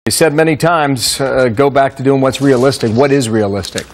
You said many times, go back to doing what's realistic. What is realistic?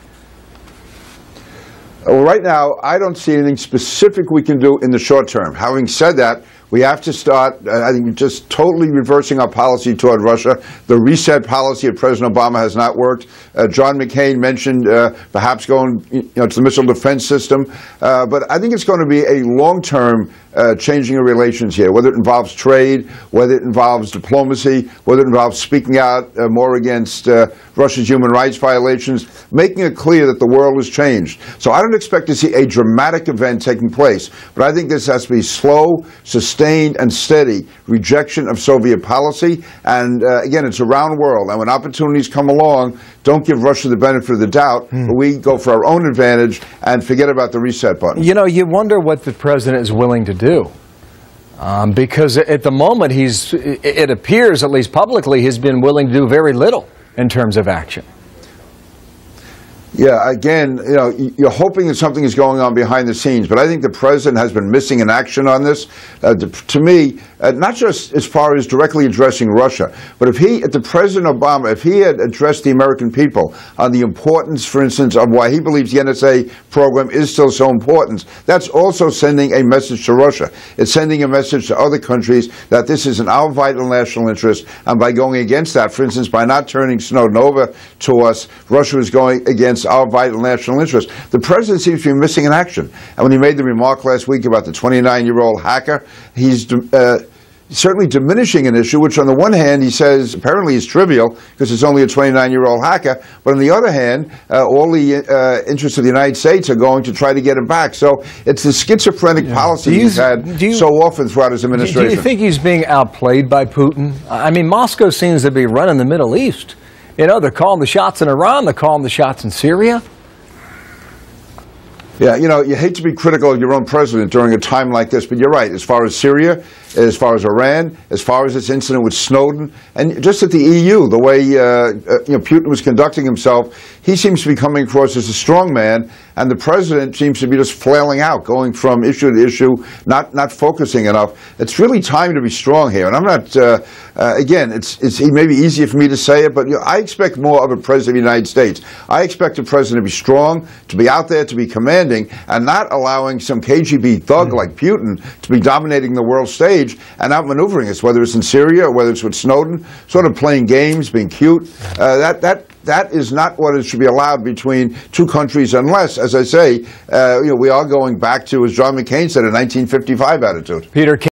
Well, right now, I don't see anything specific we can do in the short term. Having said that, we have to start, I think, just totally reversing our policy toward Russia. The reset policy of President Obama has not worked. John McCain mentioned perhaps going to the missile defense system. But I think it's going to be a long-term changing of relations here, whether it involves trade, whether it involves diplomacy, whether it involves speaking out more against Russia's human rights violations, making it clear that the world has changed. So I don't expect to see a dramatic event taking place, but I think this has to be slow, sustained, and steady rejection of Soviet policy. And again, it's a round world, and when opportunities come along, don't give Russia the benefit of the doubt, but we go for our own advantage and forget about the reset button. You know, you wonder what the president is willing to do. Because at the moment, it appears, at least publicly, he's been willing to do very little in terms of action. Yeah, again, you're hoping that something is going on behind the scenes, but I think the president has been missing in action on this. To me, not just as far as directly addressing Russia, but if President Obama, if he had addressed the American people on the importance, for instance, of why he believes the NSA program is still so important, that's also sending a message to Russia. It's sending a message to other countries that this is in our vital national interest, and by going against that, for instance, by not turning Snowden over to us, Russia is going against our vital national interest. The president seems to be missing in action. And when he made the remark last week about the 29-year-old hacker, he's certainly diminishing an issue, which on the one hand he says apparently is trivial because it's only a 29-year-old hacker, but on the other hand, all the interests of the United States are going to try to get it back. So it's the schizophrenic policy he's had so often throughout his administration. Do you think he's being outplayed by Putin? I mean, Moscow seems to be running the Middle East. You know, they're calling the shots in Iran, they're calling the shots in Syria. Yeah, you hate to be critical of your own president during a time like this, but you're right. As far as Syria, as far as Iran, as far as this incident with Snowden, and just at the EU, the way Putin was conducting himself, he seems to be coming across as a strong man, and the president seems to be just flailing out, going from issue to issue, not focusing enough. It's really time to be strong here, and I'm not. Again, it may be easier for me to say it, but I expect more of a president of the United States. I expect a president to be strong, to be out there, to be commanding, and not allowing some KGB thug like Putin to be dominating the world stage and outmaneuvering us, whether it's in Syria or whether it's with Snowden, sort of playing games, being cute. That is not what should be allowed between two countries unless, as I say, we are going back to, as John McCain said, a 1955 attitude. Peter